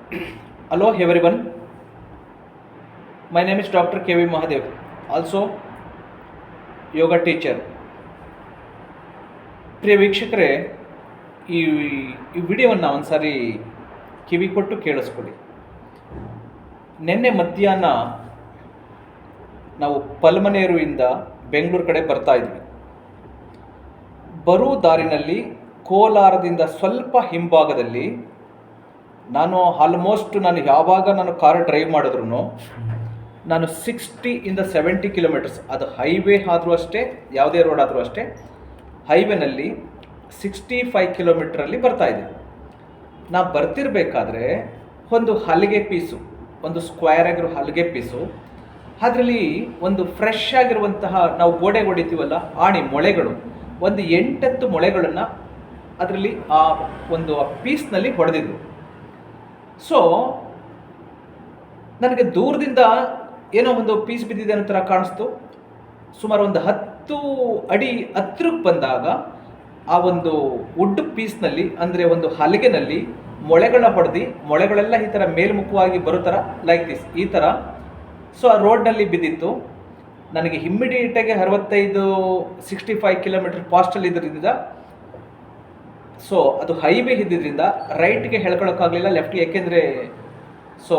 Hello everyone, my name is Dr. KV Mahadev, also yoga teacher. ಪ್ರಿಯ ವೀಕ್ಷಕರೇ, ಈ ಈ ವಿಡಿಯೋವನ್ನು ಒಂದು ಸಾರಿ ಕಿವಿ ಕೊಟ್ಟು ಕೇಳಿಸ್ಕೊಡಿ. ನಿನ್ನೆ ಮಧ್ಯಾಹ್ನ ನಾವು ಪಲ್ಮನೇರುವಿಂದ ಬೆಂಗಳೂರು ಕಡೆ ಬರ್ತಾ ಇದ್ವಿ. ಬರೋ ದಾರಿನಲ್ಲಿ ಕೋಲಾರದಿಂದ ಸ್ವಲ್ಪ ಹಿಂಭಾಗದಲ್ಲಿ ನಾನು ಯಾವಾಗ ಕಾರ್ ಡ್ರೈವ್ ಮಾಡಿದ್ರು ನಾನು 60-70 ಕಿಲೋಮೀಟರ್ಸ್, ಅದು ಹೈವೇ ಆದರೂ ಅಷ್ಟೇ, ಯಾವುದೇ ರೋಡ್ ಆದರೂ ಅಷ್ಟೇ, ಹೈವೇನಲ್ಲಿ 65 ಕಿಲೋಮೀಟ್ರಲ್ಲಿ ಬರ್ತಾಯಿದ್ದೆ. ನಾನು ಬರ್ತಿರ್ಬೇಕಾದ್ರೆ ಒಂದು ಹಲಿಗೆ ಪೀಸು, ಒಂದು ಸ್ಕ್ವೇರ್ ಆಗಿರೋ ಹಲಿಗೆ ಪೀಸು, ಅದರಲ್ಲಿ ಒಂದು ಫ್ರೆಶ್ ಆಗಿರುವಂತಹ, ನಾವು ಗೋಡೆಗೆ ಹೊಡಿತೀವಲ್ಲ ಆಣಿ ಮೊಳೆಗಳು, ಒಂದು 8-10 ಮೊಳೆಗಳನ್ನು ಅದರಲ್ಲಿ ಆ ಒಂದು ಪೀಸ್ನಲ್ಲಿ ಹೊಡೆದಿದ್ರು. ಸೊ ನನಗೆ ದೂರದಿಂದ ಏನೋ ಒಂದು ಪೀಸ್ ಬಿದ್ದಿದೆ ಅನ್ನೋ ಥರ ಕಾಣಿಸ್ತು. ಸುಮಾರು ಒಂದು 10 ಅಡಿ ಹತ್ರಕ್ಕೆ ಬಂದಾಗ ಆ ಒಂದು ವುಡ್ ಪೀಸ್ನಲ್ಲಿ, ಅಂದರೆ ಒಂದು ಹಲಿಗೆನಲ್ಲಿ ಮೊಳೆಗಳೆಲ್ಲ ಈ ಥರ ಮೇಲ್ಮುಖವಾಗಿ ಬರೋ ಥರ, ಲೈಕ್ ದಿಸ್, ಈ ಥರ. ಸೊ ಆ ರೋಡ್ನಲ್ಲಿ ಬಿದ್ದಿತ್ತು. ನನಗೆ ಇಮ್ಮಿಡಿಯೇಟಾಗಿ 65 ಕಿಲೋಮೀಟರ್ ಫಾಸ್ಟಲ್ಲಿ ಇದ್ರಿಂದ, ಸೊ ಅದು ಹೈವೇ ಇದ್ದಿದ್ದರಿಂದ ರೈಟ್ಗೆ ಹೇಳ್ಕೊಳಕ್ಕಾಗಲಿಲ್ಲ, ಲೆಫ್ಟ್ಗೆ. ಯಾಕೆಂದರೆ ಸೊ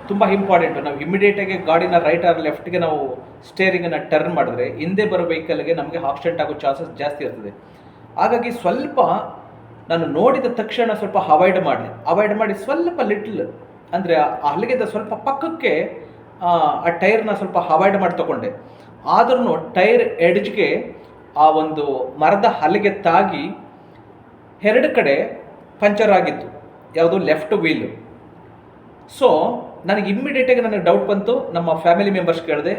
ತುಂಬ ಇಂಪಾರ್ಟೆಂಟು, ನಾವು ಇಮ್ಮಿಡಿಯೇಟಾಗಿ ಗಾಡಿನ ರೈಟ್ ಆರ್ ಲೆಫ್ಟ್ಗೆ ನಾವು ಸ್ಟೇರಿಂಗನ್ನು ಟರ್ನ್ ಮಾಡಿದ್ರೆ ಹಿಂದೆ ಬರೋ ವೆಹಿಕಲ್ಗೆ ನಮಗೆ ಆಕ್ಸಿಡೆಂಟ್ ಆಗೋ ಚಾನ್ಸಸ್ ಜಾಸ್ತಿ ಇರ್ತದೆ. ಹಾಗಾಗಿ ಸ್ವಲ್ಪ ನಾನು ನೋಡಿದ ತಕ್ಷಣ ಸ್ವಲ್ಪ ಅವಾಯ್ಡ್ ಮಾಡಿ ಸ್ವಲ್ಪ ಲಿಟ್ಲ್, ಅಂದರೆ ಆ ಹಲಿಗೆದ ಸ್ವಲ್ಪ ಪಕ್ಕಕ್ಕೆ ಆ ಟೈರ್ನ ಸ್ವಲ್ಪ ಅವಾಯ್ಡ್ ಮಾಡಿ ತಗೊಂಡೆ. ಆದ್ರೂ ಟೈರ್ ಎಡ್ಜ್ಗೆ ಆ ಒಂದು ಮರದ ಹಲಿಗೆ ತಾಗಿ 2 ಕಡೆ ಪಂಚರ್ ಆಗಿತ್ತು, ಯಾವುದು ಲೆಫ್ಟ್ ವೀಲು. ಸೊ ನನಗೆ ಇಮ್ಮಿಡಿಯೇಟಾಗಿ ನನಗೆ ಡೌಟ್ ಬಂತು. ನಮ್ಮ ಫ್ಯಾಮಿಲಿ ಮೆಂಬರ್ಸ್ ಕೇಳಿದೆ,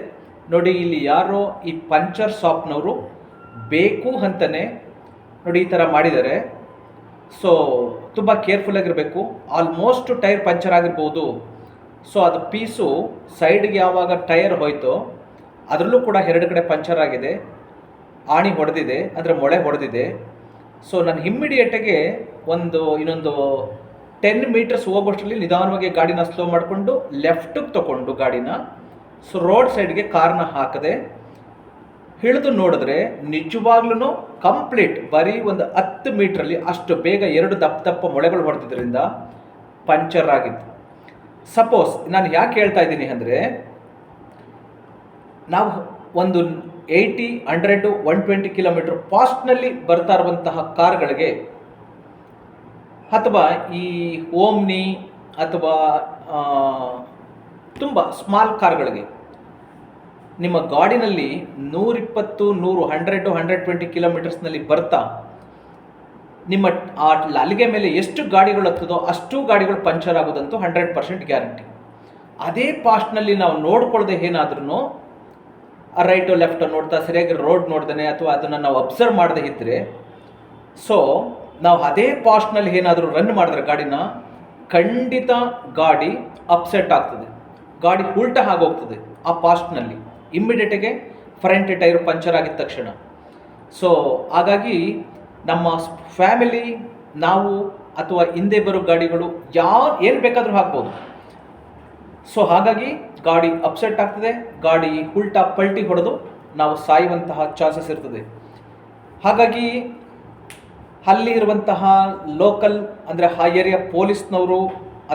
ನೋಡಿ ಇಲ್ಲಿ ಯಾರೋ ಈ ಪಂಚರ್ ಶಾಪ್ನವರು ಬೇಕು ಅಂತಲೇ ನೋಡಿ ಈ ಥರ ಮಾಡಿದ್ದಾರೆ, ಸೊ ತುಂಬ ಕೇರ್ಫುಲ್ಲಾಗಿರಬೇಕು, ಆಲ್ಮೋಸ್ಟ್ ಟೈರ್ ಪಂಚರ್ ಆಗಿರ್ಬೋದು. ಸೊ ಅದು ಪೀಸು ಸೈಡ್ಗೆ ಯಾವಾಗ ಟೈರ್ ಹೋಯ್ತೋ ಅದರಲ್ಲೂ ಕೂಡ 2 ಕಡೆ ಪಂಚರ್ ಆಗಿದೆ, ಆಣಿ ಹೊಡೆದಿದೆ, ಅಂದರೆ ಮೊಳೆ ಹೊಡೆದಿದೆ. ಸೊ ನಾನು ಇಮ್ಮಿಡಿಯೇಟಾಗಿ ಇನ್ನೊಂದು 10 ಮೀಟರ್ಸ್ ಹೋಗೋಷ್ಟರಲ್ಲಿ ನಿಧಾನವಾಗಿ ಗಾಡಿನ ಸ್ಲೋ ಮಾಡಿಕೊಂಡು ಲೆಫ್ಟಿಗೆ ತೊಗೊಂಡು ಗಾಡಿನ ಸೊ ರೋಡ್ ಸೈಡ್ಗೆ ಕಾರ್ನ ಹಾಕಿದೆ. ಇಳಿದು ನೋಡಿದ್ರೆ ನಿಜವಾಗ್ಲೂ ಕಂಪ್ಲೀಟ್ ಬರೀ ಒಂದು 10 ಮೀಟ್ರಲ್ಲಿ ಅಷ್ಟು ಬೇಗ 2 ದಪ್ಪ ಮೊಳೆಗಳು ಹೊಡೆದಿದ್ದರಿಂದ ಪಂಚರ್ ಆಗಿತ್ತು. ಸಪೋಸ್ ನಾನು ಯಾಕೆ ಹೇಳ್ತಾ ಇದ್ದೀನಿ ಅಂದರೆ, ನಾವು ಒಂದು 80, 100, 120 ಕಿಲೋಮೀಟರ್ ಫಾಸ್ಟ್ನಲ್ಲಿ ಬರ್ತಾ ಇರುವಂತಹ ಕಾರ್ಗಳಿಗೆ, ಅಥವಾ ಈ ಓಮ್ನಿ ಅಥವಾ ತುಂಬ ಸ್ಮಾಲ್ ಕಾರ್ಗಳಿಗೆ ನಿಮ್ಮ ಗಾಡಿನಲ್ಲಿ 120, 100, 120 ಕಿಲೋಮೀಟರ್ಸ್ನಲ್ಲಿ ಬರ್ತಾ ನಿಮ್ಮ ಆ ಹಲಿಗೆ ಮೇಲೆ ಎಷ್ಟು ಗಾಡಿಗಳು ಹತ್ತದೋ ಅಷ್ಟು ಗಾಡಿಗಳು ಪಂಚರ್ ಆಗೋದಂತೂ 100% ಗ್ಯಾರಂಟಿ. ಅದೇ ಫಾಸ್ಟ್ನಲ್ಲಿ ನಾವು ನೋಡ್ಕೊಳ್ಳದೆ ಏನಾದ್ರೂ ರೈಟು ಲೆಫ್ಟು ನೋಡ್ತಾ ಸರಿಯಾಗಿ ರೋಡ್ ನೋಡ್ದೇ ಅಥವಾ ಅದನ್ನು ನಾವು ಅಬ್ಸರ್ವ್ ಮಾಡದೇ ಇದ್ದರೆ, ಸೊ ನಾವು ಅದೇ ಫಾಸ್ಟ್ನಲ್ಲಿ ಏನಾದರೂ ರನ್ ಮಾಡಿದ್ರೆ ಗಾಡಿನ, ಖಂಡಿತ ಗಾಡಿ ಅಪ್ಸೆಟ್ ಆಗ್ತದೆ, ಗಾಡಿ ಉಲ್ಟಾ ಆಗೋಗ್ತದೆ ಆ ಫಾಸ್ಟ್ನಲ್ಲಿ, ಇಮ್ಮಿಡಿಯೇಟಾಗೆ ಫ್ರಂಟ್ ಟೈರು ಪಂಚರ್ ಆಗಿದ ತಕ್ಷಣ. ಸೊ ಹಾಗಾಗಿ ನಮ್ಮ ಫ್ಯಾಮಿಲಿ, ನಾವು ಅಥವಾ ಹಿಂದೆ ಬರೋ ಗಾಡಿಗಳು ಏನು ಬೇಕಾದರೂ ಹಾಕ್ಬೋದು. ಸೊ ಹಾಗಾಗಿ ಗಾಡಿ ಅಪ್ಸೆಟ್ ಆಗ್ತದೆ, ಗಾಡಿ ಉಲ್ಟಾ ಪಲ್ಟಿ ಹೊಡೆದು ನಾವು ಸಾಯುವಂತಹ ಚಾನ್ಸಸ್ ಇರ್ತದೆ. ಹಾಗಾಗಿ ಅಲ್ಲಿ ಇರುವಂತಹ ಲೋಕಲ್, ಅಂದರೆ ಆ ಏರಿಯಾ ಪೊಲೀಸ್ನವರು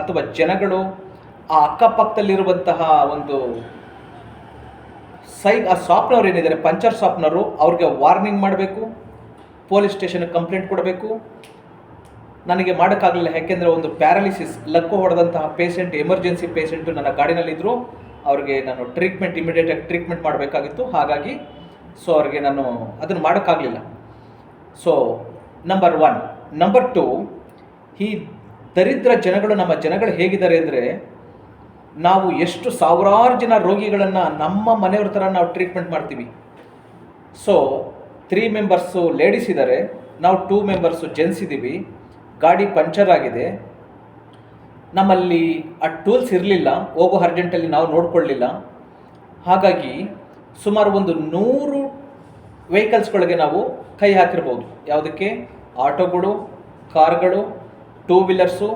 ಅಥವಾ ಜನಗಳು ಆ ಅಕ್ಕಪಕ್ಕದಲ್ಲಿರುವಂತಹ ಒಂದು ಆ ಶಾಪ್ನವ್ರು ಏನಿದ್ದಾರೆ, ಪಂಚರ್ ಶಾಪ್ನವರು, ಅವ್ರಿಗೆ ವಾರ್ನಿಂಗ್ ಮಾಡಬೇಕು, ಪೊಲೀಸ್ ಸ್ಟೇಷನ್ಗೆ ಕಂಪ್ಲೇಂಟ್ ಕೊಡಬೇಕು. ನನಗೆ ಮಾಡೋಕ್ಕಾಗಲಿಲ್ಲ, ಯಾಕೆಂದರೆ ಒಂದು ಪ್ಯಾರಾಲಿಸಿಸ್, ಲಕ್ಕು ಹೊಡೆದಂತಹ ಪೇಷೆಂಟ್, ಎಮರ್ಜೆನ್ಸಿ ಪೇಷೆಂಟು ನನ್ನ ಗಾಡಿನಲ್ಲಿದ್ದರು. ಅವ್ರಿಗೆ ನಾನು ಇಮಿಡಿಯೇಟಾಗಿ ಟ್ರೀಟ್ಮೆಂಟ್ ಮಾಡಬೇಕಾಗಿತ್ತು. ಹಾಗಾಗಿ ಸೊ ಅವ್ರಿಗೆ ನಾನು ಅದನ್ನು ಮಾಡೋಕ್ಕಾಗಲಿಲ್ಲ. So number 1. ನಂಬರ್ 2, ಈ ದರಿದ್ರ ಜನಗಳು, ನಮ್ಮ ಜನಗಳು ಹೇಗಿದ್ದಾರೆ ಅಂದರೆ, ನಾವು ಎಷ್ಟು ಸಾವಿರಾರು ಜನ ರೋಗಿಗಳನ್ನು ನಮ್ಮ ಮನೆಯವ್ರ ಥರ ನಾವು ಟ್ರೀಟ್ಮೆಂಟ್ ಮಾಡ್ತೀವಿ. ಸೊ 3 ಮೆಂಬರ್ಸು ಲೇಡೀಸ್ ಇದ್ದಾರೆ, ನಾವು 2 ಮೆಂಬರ್ಸು ಜೆಂಟ್ಸ್ ಇದ್ದೀವಿ. ಗಾಡಿ ಪಂಚರ್ ಆಗಿದೆ, ನಮ್ಮಲ್ಲಿ ಆ ಟೂಲ್ಸ್ ಇರಲಿಲ್ಲ, ಹೋಗೋ ಅರ್ಜೆಂಟಲ್ಲಿ ನಾವು ನೋಡ್ಕೊಳ್ಳಲಿಲ್ಲ. ಹಾಗಾಗಿ ಸುಮಾರು ಒಂದು 100 ವೆಹಿಕಲ್ಸ್ಗಳಿಗೆ ನಾವು ಕೈ ಹಾಕಿರ್ಬೋದು. ಯಾವುದಕ್ಕೆ? ಆಟೋಗಳು, ಕಾರ್ಗಳು, 2 ವೀಲರ್ಸು,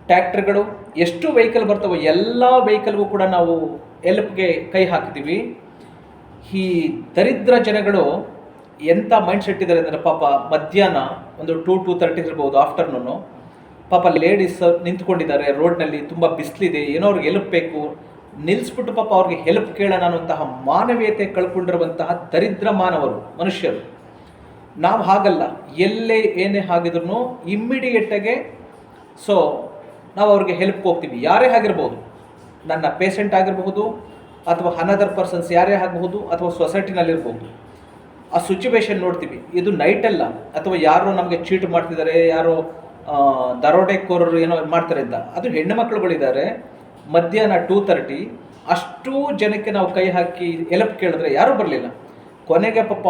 ಟ್ಯಾಕ್ಟರ್ಗಳು ಎಷ್ಟು ವೆಹಿಕಲ್ ಬರ್ತವೋ ಎಲ್ಲ ವೆಹಿಕಲ್ಗೂ ಕೂಡ ನಾವು ಎಲ್ಪ್ಗೆ ಕೈ ಹಾಕ್ತೀವಿ. ಈ ದರಿದ್ರ ಜನಗಳು ಎಂಥ ಮೈಂಡ್ ಸೆಟ್ ಇದ್ದಾರೆ ಅಂದರೆ, ಪಾಪ ಮಧ್ಯಾಹ್ನ ಒಂದು 2-2:30 ಇರ್ಬೋದು, ಆಫ್ಟರ್ನೂನು, ಪಾಪ ಲೇಡೀಸ್ ನಿಂತ್ಕೊಂಡಿದ್ದಾರೆ ರೋಡ್ನಲ್ಲಿ, ತುಂಬ ಬಿಸಿಲಿದೆ, ಏನೋ ಅವ್ರಿಗೆ ಹೆಲ್ಪ್ ಬೇಕು, ನಿಲ್ಲಿಸ್ಬಿಟ್ಟು ಪಾಪ ಅವ್ರಿಗೆ ಹೆಲ್ಪ್ ಕೇಳೋಣ ಅನ್ನುವಂತಹ ಮಾನವೀಯತೆ ಕಳ್ಕೊಂಡಿರುವಂತಹ ದರಿದ್ರ ಮಾನವರು ಮನುಷ್ಯರು. ನಾವು ಹಾಗಲ್ಲ, ಎಲ್ಲೇ ಏನೇ ಆಗಿದ್ರು ಇಮ್ಮಿಡಿಯೇಟಾಗೆ ಸೊ ನಾವು ಅವ್ರಿಗೆ ಹೆಲ್ಪ್ ಹೋಗ್ತೀವಿ. ಯಾರೇ ಆಗಿರ್ಬೋದು, ನನ್ನ ಪೇಷಂಟ್ ಆಗಿರಬಹುದು ಅಥವಾ ಅನದರ್ ಪರ್ಸನ್ಸ್ ಯಾರೇ ಆಗಬಹುದು ಅಥವಾ ಸೊಸೈಟಿನಲ್ಲಿರ್ಬೋದು, ಆ ಸಿಚುವೇಶನ್ ನೋಡ್ತೀವಿ. ಇದು ನೈಟಲ್ಲ, ಅಥವಾ ಯಾರೋ ನಮಗೆ ಚೀಟ್ ಮಾಡ್ತಿದ್ದಾರೆ, ಯಾರೋ ದರೋಡೆಕೋರರು ಏನೋ ಮಾಡ್ತಾರೆ ಅಂತ, ಅದು ಹೆಣ್ಣು ಮಕ್ಕಳುಗಳಿದ್ದಾರೆ. ಮಧ್ಯಾಹ್ನ 2:30 ಅಷ್ಟು ಜನಕ್ಕೆ ನಾವು ಕೈ ಹಾಕಿ ಹೆಲ್ಪ್ ಕೇಳಿದ್ರೆ ಯಾರೂ ಬರಲಿಲ್ಲ. ಕೊನೆಗೆ ಪಾಪ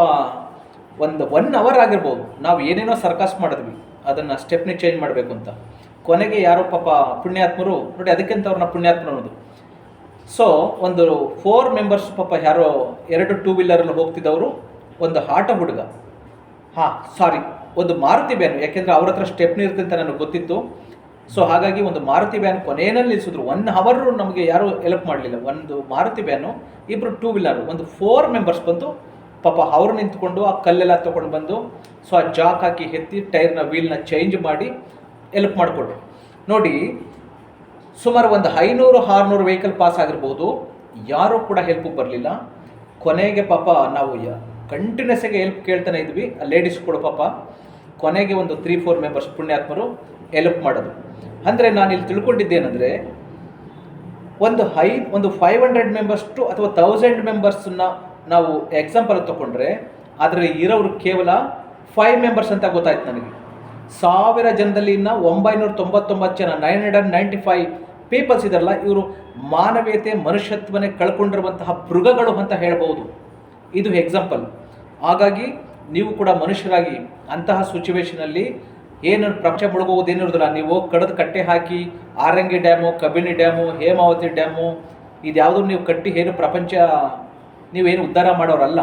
ಒಂದು 1 ಅವರ್ ಆಗಿರ್ಬೋದು, ನಾವು ಏನೇನೋ ಸರ್ಕಸ್ ಮಾಡಿದ್ವಿ ಅದನ್ನು ಸ್ಟೆಪ್ನಿ ಚೇಂಜ್ ಮಾಡಬೇಕು ಅಂತ. ಕೊನೆಗೆ ಯಾರೋ ಪಾಪ ಪುಣ್ಯಾತ್ಮರು ನೋಡಿ, ಅದಕ್ಕಿಂತ ಅವ್ರನ್ನ ಪುಣ್ಯಾತ್ಮರು ಅನ್ನೋದು. ಸೊ ಒಂದು 4 ಮೆಂಬರ್ಸ್ ಪಾಪ ಯಾರೋ 2 ಟೂ ವೀಲರಲ್ಲಿ ಹೋಗ್ತಿದ್ದವರು, ಒಂದು ಆಟೋ ಹುಡುಗ, ಒಂದು ಮಾರುತಿ ವ್ಯಾನು, ಯಾಕೆಂದರೆ ಅವ್ರ ಹತ್ರ ಸ್ಟೆಪ್ನಿ ಇರುತ್ತೆ ಅಂತ ನನಗೆ ಗೊತ್ತಿತ್ತು. ಸೊ ಹಾಗಾಗಿ ಒಂದು ಮಾರುತಿ ವ್ಯಾನ್ ಕೊನೆಯಲ್ಲಿ ನಿಲ್ಲಿಸಿದ್ರು. 1 ಅವರ್ ನಮಗೆ ಯಾರೂ ಹೆಲ್ಪ್ ಮಾಡಲಿಲ್ಲ. ಒಂದು ಮಾರುತಿ ವ್ಯಾನು, 2 ಟೂ ವೀಲರು, ಒಂದು 4 ಮೆಂಬರ್ಸ್ ಬಂದು ಪಾಪ ಅವರು ನಿಂತ್ಕೊಂಡು ಆ ಕಲ್ಲೆಲ್ಲ ತೊಗೊಂಡು ಬಂದು ಸೊ ಆ ಜಾಕ್ ಹಾಕಿ ಎತ್ತಿ ಟೈರ್ನ ವೀಲ್ನ ಚೇಂಜ್ ಮಾಡಿ ಹೆಲ್ಪ್ ಮಾಡಿಕೊಟ್ರು. ನೋಡಿ, ಸುಮಾರು ಒಂದು 500-600 ವೆಹಿಕಲ್ ಪಾಸ್ ಆಗಿರ್ಬೋದು, ಯಾರೂ ಕೂಡ ಹೆಲ್ಪಿಗೆ ಬರಲಿಲ್ಲ. ಕೊನೆಗೆ ಪಾಪ ನಾವು ಕಂಟಿನ್ಯೂಸ್ ಆಗಿ ಹೆಲ್ಪ್ ಕೇಳ್ತಾನೆ ಇದ್ವಿ. ಆ ಲೇಡೀಸ್ ಕೂಡ ಪಾಪ ಕೊನೆಗೆ ಒಂದು 3-4 ಮೆಂಬರ್ಸ್ ಪುಣ್ಯಾತ್ಮರು ಹೆಲ್ಪ್ ಮಾಡೋದು. ಅಂದರೆ ನಾನು ಇಲ್ಲಿ ತಿಳ್ಕೊಂಡಿದ್ದೇನೆಂದರೆ, ಒಂದು 500 ಮೆಂಬರ್ಸ್ ಟು ಅಥವಾ 1000 ಮೆಂಬರ್ಸನ್ನ ನಾವು ಎಕ್ಸಾಂಪಲ್ ತೊಗೊಂಡ್ರೆ ಅದರಲ್ಲಿ ಇರೋರು ಕೇವಲ 5 ಮೆಂಬರ್ಸ್ ಅಂತ ಗೊತ್ತಾಯ್ತು ನನಗೆ. 1000 ಜನದಲ್ಲಿ ಇನ್ನು 999 ಜನ 995 ಪೀಪಲ್ಸ್ ಇದಾರಲ್ಲ, ಇವರು ಮಾನವೀಯತೆ ಮನುಷ್ಯತ್ವನೇ ಕಳ್ಕೊಂಡಿರುವಂತಹ ಮೃಗಗಳು ಅಂತ ಹೇಳ್ಬೋದು. ಇದು ಎಕ್ಸಾಂಪಲ್. ಹಾಗಾಗಿ ನೀವು ಕೂಡ ಮನುಷ್ಯರಾಗಿ ಅಂತಹ ಸಿಚುವೇಷನಲ್ಲಿ ಏನು ಪ್ರಪಂಚ ಮುಳುಗೋದೇನಿರೋದಿಲ್ಲ. ನೀವು ಕಡಿದು ಕಟ್ಟೆ ಹಾಕಿ Harangi dam, Kabini dam, Hemavathi dam ಇದ್ಯಾವುದೂ ನೀವು ಕಟ್ಟಿ ಏನು ಪ್ರಪಂಚ ನೀವೇನು ಉದ್ಧಾರ ಮಾಡೋರಲ್ಲ.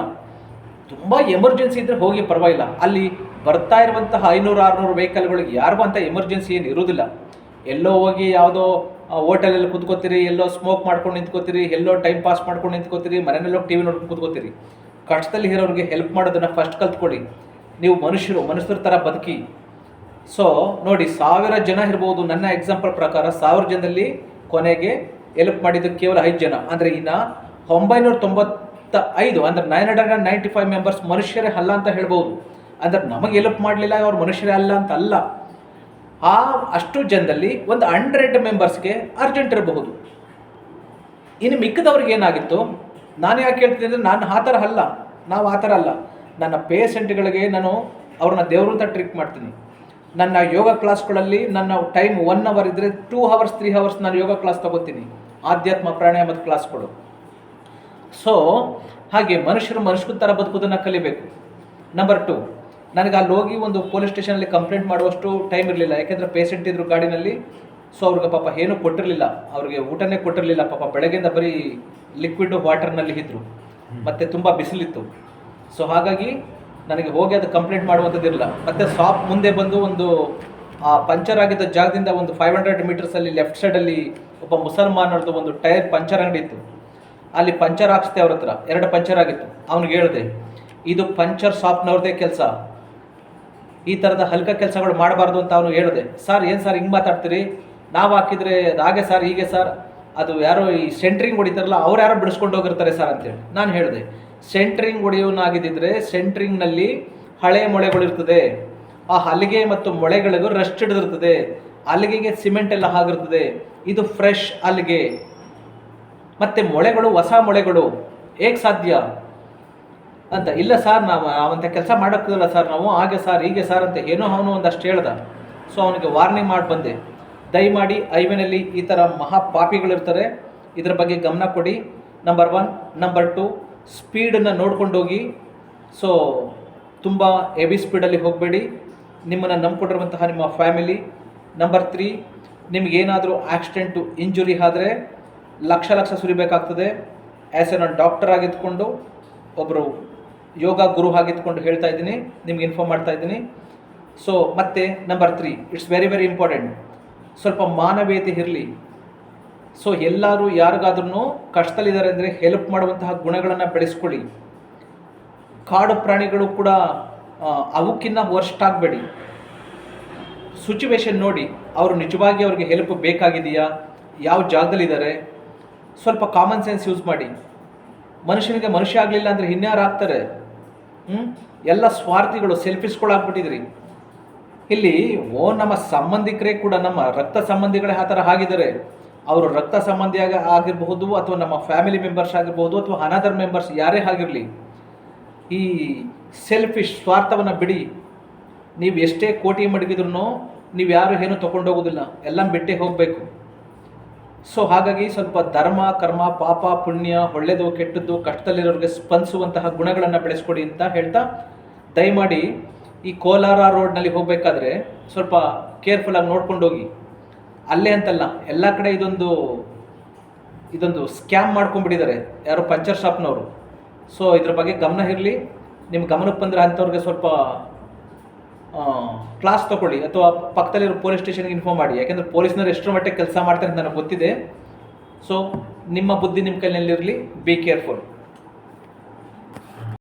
ತುಂಬ ಎಮರ್ಜೆನ್ಸಿ ಇದ್ದರೆ ಹೋಗಿ ಪರವಾಗಿಲ್ಲ. ಅಲ್ಲಿ ಬರ್ತಾ ಇರುವಂತಹ 500-600 ವೆಹಿಕಲ್ಗಳಿಗೆ ಯಾರಿಗೂ ಅಂತ ಎಮರ್ಜೆನ್ಸಿ ಏನು ಇರೋದಿಲ್ಲ. ಎಲ್ಲೋ ಹೋಗಿ ಯಾವುದೋ ಹೋಟೆಲಲ್ಲಿ ಕೂತ್ಕೋತೀರಿ, ಎಲ್ಲೋ ಸ್ಮೋಕ್ ಮಾಡ್ಕೊಂಡು ನಿಂತ್ಕೋತೀರಿ, ಎಲ್ಲೋ ಟೈಮ್ ಪಾಸ್ ಮಾಡ್ಕೊಂಡು ನಿಂತ್ಕೋತೀರಿ, ಮನೆಯಲ್ಲೋ ಟಿ ವಿ ನೋಡ್ಕೊಂಡು ಕೂತ್ಕೋತೀರಿ. ಕಷ್ಟದಲ್ಲಿ ಇರೋರಿಗೆ ಹೆಲ್ಪ್ ಮಾಡೋದನ್ನು ಫಸ್ಟ್ ಕಲ್ತ್ಕೊಳ್ಳಿ. ನೀವು ಮನುಷ್ಯರ ಥರ ಬದುಕಿ. ಸೊ ನೋಡಿ, 1000 ಜನ ಇರ್ಬೋದು. ನನ್ನ ಎಕ್ಸಾಂಪಲ್ ಪ್ರಕಾರ 1000 ಜನದಲ್ಲಿ ಕೊನೆಗೆ ಹೆಲ್ಪ್ ಮಾಡಿದ್ದು ಕೇವಲ 5 ಜನ. ಅಂದರೆ ಇನ್ನು 995 ಅಂದರೆ 995 ಮೆಂಬರ್ಸ್ ಮನುಷ್ಯರೇ ಅಲ್ಲ ಅಂತ ಹೇಳ್ಬೋದು. ಅಂದರೆ ನಮಗೆ ಹೆಲ್ಪ್ ಮಾಡಲಿಲ್ಲ, ಅವ್ರು ಮನುಷ್ಯರೇ ಅಲ್ಲ ಅಂತ ಅಲ್ಲ. ಅಷ್ಟು ಜನದಲ್ಲಿ ಒಂದು 100 ಮೆಂಬರ್ಸ್ಗೆ ಅರ್ಜೆಂಟ್ ಇರಬಹುದು. ಇನ್ನು ಮಿಕ್ಕದವ್ರಿಗೆ ಏನಾಗಿತ್ತು, ನಾನು ಯಾಕೆ ಹೇಳ್ತೀನಿ ಅಂದರೆ, ನಾನು ಆ ಥರ ಅಲ್ಲ, ನಾವು ಆ ಥರ ಅಲ್ಲ. ನನ್ನ ಪೇಷೆಂಟ್ಗಳಿಗೆ ನಾನು ಅವ್ರನ್ನ ದೇವರು ಅಂತ ಟ್ರೀಟ್ ಮಾಡ್ತೀನಿ. ನನ್ನ ಯೋಗ ಕ್ಲಾಸ್ಗಳಲ್ಲಿ ನನ್ನ ಟೈಮ್ 1 ಅವರ್ ಇದ್ದರೆ 2 ಅವರ್ಸ್ 3 ಅವರ್ಸ್ ನಾನು ಯೋಗ ಕ್ಲಾಸ್ ತೊಗೋತೀನಿ, ಆಧ್ಯಾತ್ಮ ಪ್ರಾಣಾಯಾಮದ ಕ್ಲಾಸ್ಗಳು. ಸೊ ಹಾಗೆ ಮನುಷ್ಯರ ಥರ ಬದುಕೋದನ್ನು ಕಲಿಬೇಕು. ನಂಬರ್ 2, ನನಗೆ ಅಲ್ಲಿ ಹೋಗಿ ಒಂದು ಪೊಲೀಸ್ ಸ್ಟೇಷನಲ್ಲಿ ಕಂಪ್ಲೇಂಟ್ ಮಾಡುವಷ್ಟು ಟೈಮ್ ಇರಲಿಲ್ಲ. ಯಾಕೆಂದರೆ ಪೇಷೆಂಟ್ ಇದ್ರು ಗಾಡಿನಲ್ಲಿ. ಸೊ ಅವ್ರಿಗೆ ಪಾಪ ಏನೂ ಕೊಟ್ಟಿರಲಿಲ್ಲ, ಅವ್ರಿಗೆ ಊಟನೇ ಕೊಟ್ಟಿರಲಿಲ್ಲ. ಪಾಪ ಬೆಳಗ್ಗೆಯಿಂದ ಬರೀ ಲಿಕ್ವಿಡ್ ವಾಟರ್ನಲ್ಲಿ ಇದ್ದರು, ಮತ್ತು ತುಂಬ ಬಿಸಿಲಿತ್ತು. ಸೊ ಹಾಗಾಗಿ ನನಗೆ ಹೋಗಿ ಅದು ಕಂಪ್ಲೇಂಟ್ ಮಾಡುವಂಥದ್ದಿರಲಿಲ್ಲ. ಮತ್ತು ಶಾಪ್ ಮುಂದೆ ಬಂದು ಒಂದು ಪಂಚರ್ ಆಗಿದ್ದ ಜಾಗದಿಂದ ಒಂದು 500 ಮೀಟರ್ಸಲ್ಲಿ ಲೆಫ್ಟ್ ಸೈಡಲ್ಲಿ ಒಬ್ಬ ಮುಸಲ್ಮಾನರದ್ದು ಒಂದು ಟೈರ್ ಪಂಚರ್ ಅಂಗಡಿ ಇತ್ತು. ಅಲ್ಲಿ ಪಂಚರ್ ಹಾಕ್ಸ್ದೆ ಅವ್ರ ಹತ್ರ 2 ಪಂಚರ್ ಆಗಿತ್ತು. ಅವ್ನಿಗೆ ಹೇಳಿದೆ, ಇದು ಪಂಚರ್ ಶಾಪ್ನವ್ರದ್ದೇ ಕೆಲಸ, ಈ ಥರದ ಹಲ್ಕ ಕೆಲಸಗಳು ಮಾಡಬಾರ್ದು ಅಂತ ಅವನು ಹೇಳಿದೆ. ಸರ್ ಏನು ಸರ್ ಹಿಂಗೆ ಮಾತಾಡ್ತೀರಿ, ನಾವು ಹಾಕಿದರೆ ಅದು ಹಾಗೆ ಸರ್, ಹೀಗೆ ಸರ್, ಅದು ಯಾರೋ ಈ ಸೆಂಟ್ರಿಂಗ್ ಹೊಡಿತಾರಲ್ಲ ಅವ್ರು ಯಾರೋ ಬಿಡಿಸ್ಕೊಂಡು ಹೋಗಿರ್ತಾರೆ ಸರ್ ಅಂತೇಳಿ. ನಾನು ಹೇಳಿದೆ, ಸೆಂಟ್ರಿಂಗ್ ಹೊಡೆಯೋನಾಗಿದ್ದರೆ ಸೆಂಟ್ರಿಂಗ್ನಲ್ಲಿ ಹಳೆ ಮೊಳೆಗಳಿರ್ತದೆ, ಆ ಹಲಿಗೆ ಮತ್ತು ಮೊಳೆಗಳಿಗೂ ರಸ್ಟ್ ಹಿಡಿದಿರ್ತದೆ, ಹಲಿಗೆಗೆ ಸಿಮೆಂಟ್ ಎಲ್ಲ ಆಗಿರ್ತದೆ. ಇದು ಫ್ರೆಶ್ ಹಲಿಗೆ, ಮತ್ತು ಮೊಳೆಗಳು ಹೊಸ ಮೊಳೆಗಳು, ಹೇಗೆ ಸಾಧ್ಯ ಅಂತ. ಇಲ್ಲ ಸರ್, ನಾವಂಥ ಕೆಲಸ ಮಾಡೋಕ್ಕಿಲ್ಲ ಸರ್, ನಾವು ಹಾಗೆ ಸರ್ ಹೀಗೆ ಸರ್ ಅಂತ ಏನೋ ಅವನು ಒಂದಷ್ಟು ಹೇಳ್ದ. ಸೊ ಅವನಿಗೆ ವಾರ್ನಿಂಗ್ ಮಾಡಿ ಬಂದೆ, ದಯಮಾಡಿ ಹೈವೇನಲ್ಲಿ ಈ ಥರ ಮಹಾಪಾಪಿಗಳಿರ್ತಾರೆ, ಇದರ ಬಗ್ಗೆ ಗಮನ ಕೊಡಿ. ನಂಬರ್ 1. ನಂಬರ್ 2, ಸ್ಪೀಡನ್ನು ನೋಡ್ಕೊಂಡೋಗಿ. ಸೊ ತುಂಬ ಹೆವಿ ಸ್ಪೀಡಲ್ಲಿ ಹೋಗಬೇಡಿ, ನಿಮ್ಮನ್ನು ನಂಬ್ಕೊಂಡಿರುವಂತಹ ನಿಮ್ಮ ಫ್ಯಾಮಿಲಿ. ನಂಬರ್ 3, ನಿಮಗೇನಾದರೂ ಆಕ್ಸಿಡೆಂಟು ಇಂಜುರಿ ಆದರೆ ಲಕ್ಷ ಸುರಿಬೇಕಾಗ್ತದೆ. ಆ್ಯಸ್ ಎ ನಾನು ಡಾಕ್ಟರ್ ಆಗಿದ್ಕೊಂಡು, ಒಬ್ಬರು ಯೋಗ ಗುರು ಆಗಿದ್ಕೊಂಡು ಹೇಳ್ತಾ ಇದ್ದೀನಿ, ನಿಮ್ಗೆ ಇನ್ಫಾರ್ಮ್ ಮಾಡ್ತಾ ಇದ್ದೀನಿ. ಸೊ ಮತ್ತು ನಂಬರ್ 3, ಇಟ್ಸ್ ವೆರಿ ಇಂಪಾರ್ಟೆಂಟ್. ಸ್ವಲ್ಪ ಮಾನವೀಯತೆ ಇರಲಿ. ಸೊ ಎಲ್ಲರೂ ಯಾರಿಗಾದ್ರೂ ಕಷ್ಟದಲ್ಲಿದ್ದಾರೆ ಅಂದರೆ ಹೆಲ್ಪ್ ಮಾಡುವಂತಹ ಗುಣಗಳನ್ನು ಬೆಳೆಸ್ಕೊಳ್ಳಿ. ಕಾಡು ಪ್ರಾಣಿಗಳು ಕೂಡ ಅವಕ್ಕಿಂತ ವರ್ಸ್ಟ್ ಆಗಬೇಡಿ. ಸಿಚುವೇಶನ್ ನೋಡಿ, ಅವರು ನಿಜವಾಗಿ ಅವ್ರಿಗೆ ಹೆಲ್ಪ್ ಬೇಕಾಗಿದೆಯಾ, ಯಾವ ಜಾಗದಲ್ಲಿದ್ದಾರೆ, ಸ್ವಲ್ಪ ಕಾಮನ್ ಸೆನ್ಸ್ ಯೂಸ್ ಮಾಡಿ. ಮನುಷ್ಯನಿಗೆ ಮನುಷ್ಯ ಆಗಲಿಲ್ಲ ಅಂದರೆ ಇನ್ಯಾರು ಆಗ್ತಾರೆ? ಎಲ್ಲ ಸ್ವಾರ್ಥಿಗಳು, ಸೆಲ್ಫಿಸ್ಗಳಾಗ್ಬಿಟ್ಟಿದ್ರಿ. ಇಲ್ಲಿ ನಮ್ಮ ಸಂಬಂಧಿಕರೇ ಕೂಡ, ನಮ್ಮ ರಕ್ತ ಸಂಬಂಧಿಗಳೇ ಆ ಥರ ಆಗಿದ್ದಾರೆ. ಅವರು ರಕ್ತ ಸಂಬಂಧಿ ಆಗಿರಬಹುದು, ಅಥವಾ ನಮ್ಮ ಫ್ಯಾಮಿಲಿ ಮೆಂಬರ್ಸ್ ಆಗಿರ್ಬೋದು, ಅಥವಾ ಅನದರ್ ಮೆಂಬರ್ಸ್ ಯಾರೇ ಆಗಿರಲಿ, ಈ ಸೆಲ್ಫಿಶ್ ಸ್ವಾರ್ಥವನ್ನು ಬಿಡಿ. ನೀವು ಎಷ್ಟೇ ಕೋಟಿ ಮಡಗಿದ್ರೂ ನೀವು ಯಾರು ಏನೂ ತೊಗೊಂಡೋಗೋದಿಲ್ಲ, ಎಲ್ಲ ಬಿಟ್ಟೇ ಹೋಗಬೇಕು. ಸೊ ಹಾಗಾಗಿ ಸ್ವಲ್ಪ ಧರ್ಮ, ಕರ್ಮ, ಪಾಪ, ಪುಣ್ಯ, ಒಳ್ಳೆಯದು, ಕೆಟ್ಟದ್ದು, ಕಷ್ಟದಲ್ಲಿರೋರಿಗೆ ಸ್ಪಂದಿಸುವಂತಹ ಗುಣಗಳನ್ನು ಬೆಳೆಸ್ಕೊಡಿ ಅಂತ ಹೇಳ್ತಾ, ದಯಮಾಡಿ ಈ ಕೋಲಾರ ರೋಡ್ನಲ್ಲಿ ಹೋಗಬೇಕಾದ್ರೆ ಸ್ವಲ್ಪ ಕೇರ್ಫುಲ್ಲಾಗಿ ನೋಡ್ಕೊಂಡು ಹೋಗಿ. ಅಲ್ಲೇ ಅಂತಲ್ಲ, ಎಲ್ಲ ಕಡೆ ಇದೊಂದು ಸ್ಕ್ಯಾಮ್ ಮಾಡ್ಕೊಂಡ್ಬಿಟ್ಟಿದ್ದಾರೆ ಯಾರೋ ಪಂಚರ್ ಶಾಪ್ನವರು. ಸೊ ಇದ್ರ ಬಗ್ಗೆ ಗಮನ ಇರಲಿ. ನಿಮ್ಮ ಗಮನಕ್ಕೆ ಬಂದರೆ ಅಂಥವ್ರಿಗೆ ಸ್ವಲ್ಪ ಕ್ಲಾಸ್ ತೊಗೊಳ್ಳಿ, ಅಥವಾ ಪಕ್ಕದಲ್ಲಿರೋ ಪೊಲೀಸ್ ಸ್ಟೇಷನ್ಗೆ ಇನ್ಫಾರ್ಮ್ ಮಾಡಿ. ಯಾಕೆಂದರೆ ಪೊಲೀಸ್ನವ್ರು ಎಷ್ಟರ ಮಟ್ಟಿಗೆ ಕೆಲಸ ಮಾಡ್ತಾರೆ ಅಂತ ನನಗೆ ಗೊತ್ತಿದೆ. ಸೊ ನಿಮ್ಮ ಬುದ್ಧಿ ನಿಮ್ಮ ಕೈನಲ್ಲಿರಲಿ. Be careful.